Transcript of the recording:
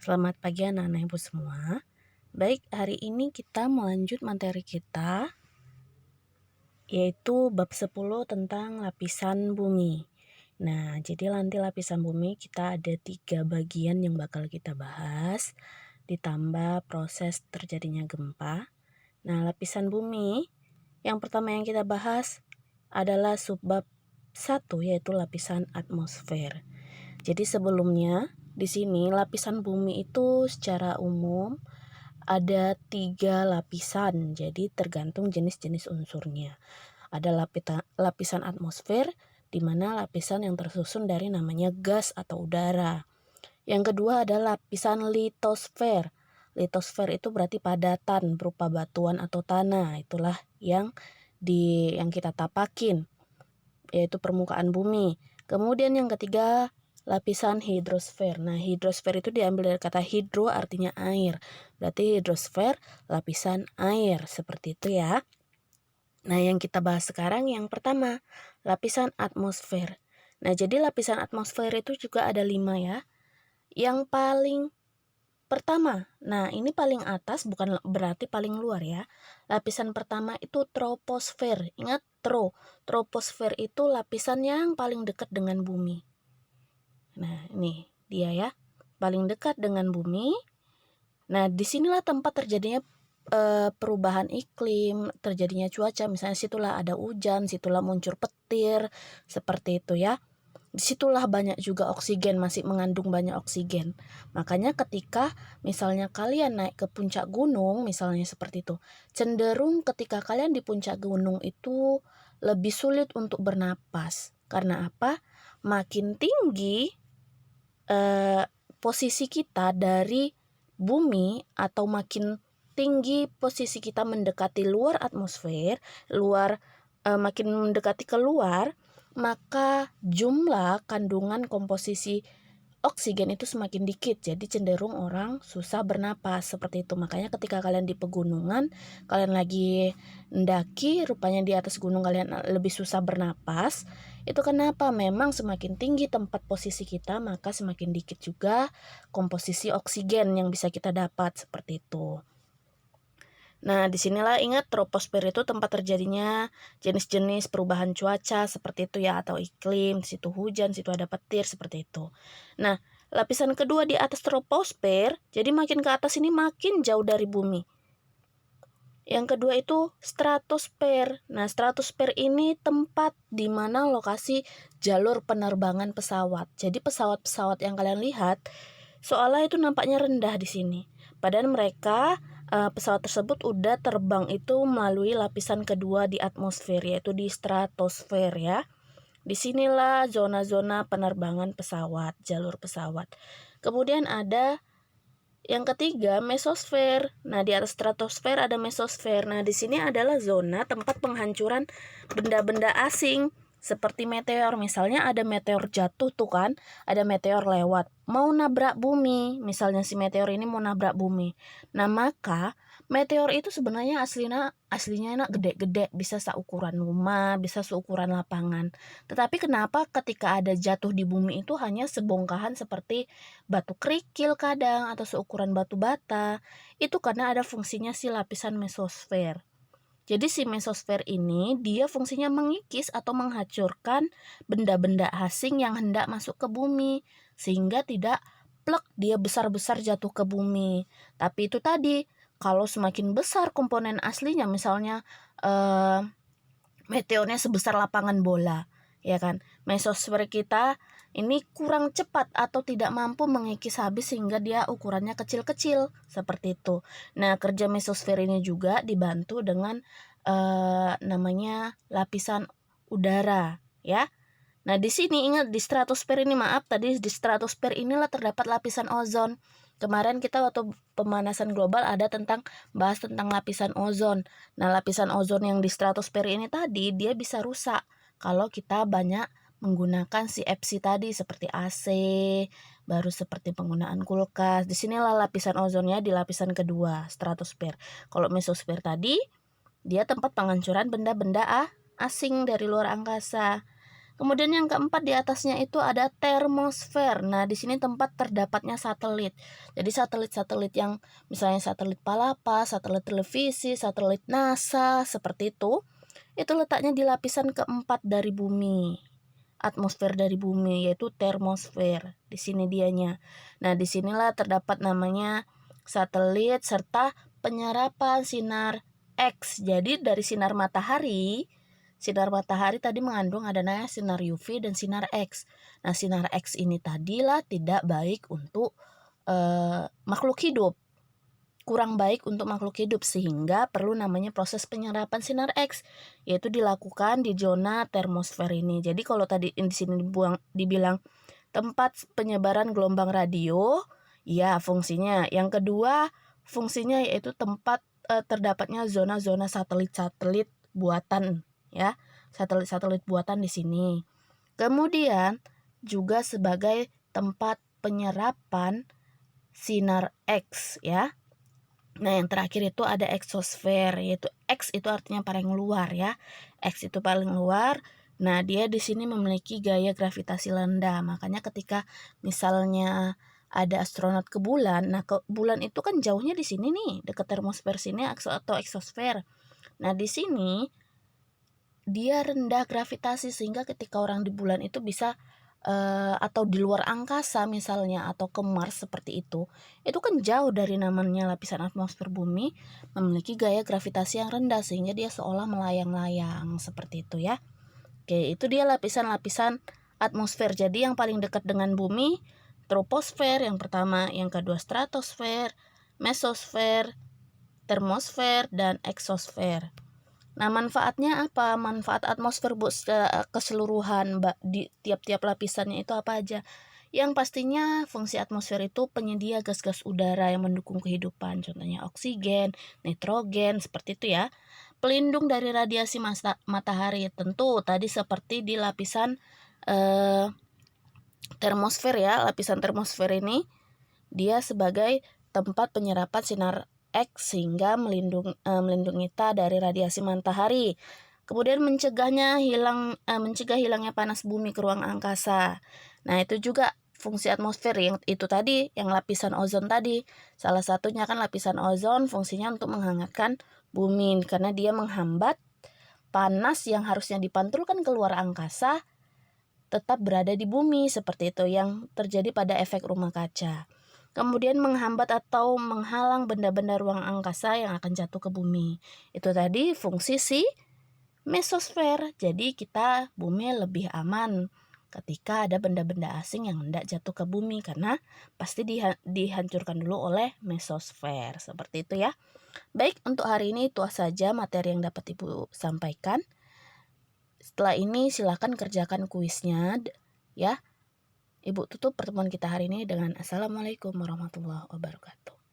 Selamat pagi anak-anak ibu semua. Baik, hari ini kita melanjut materi kita yaitu bab 10 tentang lapisan bumi. Nah, jadi nanti lapisan bumi kita ada 3 bagian yang bakal kita bahas, ditambah proses terjadinya gempa. Nah, lapisan bumi yang pertama yang kita bahas adalah subbab 1 yaitu lapisan atmosfer. Jadi sebelumnya di sini lapisan bumi itu secara umum ada 3 lapisan, jadi tergantung jenis-jenis unsurnya. Ada lapisan atmosfer, di mana lapisan yang tersusun dari namanya gas atau udara. Yang kedua ada lapisan litosfer. Litosfer itu berarti padatan berupa batuan atau tanah. Itulah yang kita tapakin, yaitu permukaan bumi. Kemudian yang ketiga lapisan hidrosfer. Nah, hidrosfer itu diambil dari kata hidro artinya air. Berarti hidrosfer lapisan air, seperti itu ya. Nah, yang kita bahas sekarang yang pertama, lapisan atmosfer. Nah, jadi lapisan atmosfer itu juga ada 5 ya. Yang paling pertama, nah ini paling atas bukan berarti paling luar ya. Lapisan pertama itu troposfer. Ingat troposfer itu lapisan yang paling dekat dengan bumi. Nah, ini dia ya, paling dekat dengan bumi. Nah, disinilah tempat terjadinya perubahan iklim, terjadinya cuaca. Misalnya situlah ada hujan, situlah muncul petir, seperti itu ya. Disitulah banyak juga oksigen, masih mengandung banyak oksigen. Makanya ketika misalnya kalian naik ke puncak gunung, misalnya seperti itu, cenderung ketika kalian di puncak gunung itu lebih sulit untuk bernapas. Karena apa? Makin tinggi posisi kita dari bumi atau makin tinggi posisi kita mendekati luar atmosfer, makin mendekati keluar, maka jumlah kandungan komposisi oksigen itu semakin dikit, jadi cenderung orang susah bernapas, seperti itu. Makanya ketika kalian di pegunungan, kalian lagi mendaki, rupanya di atas gunung kalian lebih susah bernapas. Itu kenapa? Memang semakin tinggi tempat posisi kita, maka semakin dikit juga komposisi oksigen yang bisa kita dapat, seperti itu. Nah, disinilah ingat troposfer itu tempat terjadinya jenis-jenis perubahan cuaca seperti itu ya, atau iklim, situ hujan, situ ada petir, seperti itu. Nah, lapisan kedua di atas troposfer, jadi makin ke atas ini makin jauh dari bumi. Yang kedua itu stratosfer. Nah, stratosfer ini tempat di mana lokasi jalur penerbangan pesawat. Jadi pesawat-pesawat yang kalian lihat seolah itu nampaknya rendah di sini. Padahal mereka pesawat tersebut udah terbang itu melalui lapisan kedua di atmosfer, yaitu di stratosfer ya. Disinilah zona-zona penerbangan pesawat, jalur pesawat. Kemudian ada yang ketiga mesosfer. Nah, di atas stratosfer ada mesosfer. Nah, di sini adalah zona tempat penghancuran benda-benda asing seperti meteor. Misalnya ada meteor jatuh tuh kan, ada meteor lewat, mau nabrak bumi. Misalnya si meteor ini mau nabrak bumi. Nah, maka meteor itu sebenarnya aslinya enak gede-gede, bisa seukuran rumah, bisa seukuran lapangan. Tetapi kenapa ketika ada jatuh di bumi itu hanya sebongkahan seperti batu kerikil kadang atau seukuran batu bata? Itu karena ada fungsinya si lapisan mesosfer. Jadi si mesosfer ini dia fungsinya mengikis atau menghancurkan benda-benda asing yang hendak masuk ke bumi, sehingga tidak plek dia besar-besar jatuh ke bumi. Tapi itu tadi, kalau semakin besar komponen aslinya, misalnya meteornya sebesar lapangan bola, ya kan, mesosfer kita ini kurang cepat atau tidak mampu mengikis habis sehingga dia ukurannya kecil-kecil, seperti itu. Nah, kerja mesosfer ini juga dibantu dengan namanya lapisan udara ya. Nah, di sini ingat di stratosfer ini, tadi di stratosfer inilah terdapat lapisan ozon. Kemarin kita waktu pemanasan global ada bahas tentang lapisan ozon. Nah, lapisan ozon yang di stratosfer ini tadi dia bisa rusak kalau kita banyak menggunakan si FC tadi seperti AC, baru seperti penggunaan kulkas. Di sinilah lapisan ozonnya di lapisan kedua, stratosfer. Kalau mesosfer tadi dia tempat penghancuran benda-benda asing dari luar angkasa. Kemudian yang keempat di atasnya itu ada termosfer. Nah, di sini tempat terdapatnya satelit. Jadi satelit-satelit yang misalnya satelit Palapa, satelit televisi, satelit NASA, seperti itu letaknya di lapisan keempat dari bumi. Atmosfer dari bumi yaitu termosfer. Di sini dianya. Nah, disinilah terdapat namanya satelit serta penyerapan sinar X. Jadi dari sinar matahari tadi mengandung ada namanya sinar UV dan sinar X. Nah, sinar X ini tadilah tidak baik untuk makhluk hidup. Kurang baik untuk makhluk hidup sehingga perlu namanya proses penyerapan sinar X, yaitu dilakukan di zona termosfer ini. Jadi kalau tadi di sini dibilang tempat penyebaran gelombang radio, ya fungsinya. Yang kedua, fungsinya yaitu tempat terdapatnya zona-zona satelit-satelit buatan, ya. Satelit-satelit buatan di sini. Kemudian juga sebagai tempat penyerapan sinar X, ya. Nah, yang terakhir itu ada exosfer, yaitu X itu artinya paling luar, ya. X itu paling luar. Nah, dia di sini memiliki gaya gravitasi rendah. Makanya ketika misalnya ada astronot ke bulan, nah ke bulan itu kan jauhnya di sini nih, dekat termosfer sini atau exosfer. Nah, di sini dia rendah gravitasi sehingga ketika orang di bulan itu bisa atau di luar angkasa misalnya atau ke Mars seperti itu kan jauh dari namanya lapisan atmosfer bumi, memiliki gaya gravitasi yang rendah sehingga dia seolah melayang-layang seperti itu, ya. Oke, itu dia lapisan-lapisan atmosfer. Jadi yang paling dekat dengan bumi troposfer yang pertama, yang kedua stratosfer, mesosfer, termosfer, dan eksosfer. Nah, manfaatnya apa? Manfaat atmosfer keseluruhan di tiap-tiap lapisannya itu apa aja? Yang pastinya fungsi atmosfer itu penyedia gas-gas udara yang mendukung kehidupan, contohnya oksigen, nitrogen, seperti itu, ya. Pelindung dari radiasi matahari, tentu tadi seperti di lapisan termosfer, ya. Lapisan termosfer ini dia sebagai tempat penyerapan sinar X sehingga melindungi kita dari radiasi matahari. Kemudian mencegah hilangnya panas bumi ke ruang angkasa. Nah, itu juga fungsi atmosfer yang itu tadi, yang lapisan ozon tadi. Salah satunya kan lapisan ozon fungsinya untuk menghangatkan bumi karena dia menghambat panas yang harusnya dipantulkan ke luar angkasa tetap berada di bumi, seperti itu yang terjadi pada efek rumah kaca. Kemudian menghambat atau menghalang benda-benda ruang angkasa yang akan jatuh ke bumi. Itu tadi fungsi si mesosfer. Jadi kita bumi lebih aman ketika ada benda-benda asing yang hendak jatuh ke bumi karena pasti dihancurkan dulu oleh mesosfer. Seperti itu, ya. Baik, untuk hari ini itu saja materi yang dapat Ibu sampaikan. Setelah ini silakan kerjakan kuisnya, ya. Ibu tutup pertemuan kita hari ini dengan Assalamualaikum warahmatullahi wabarakatuh.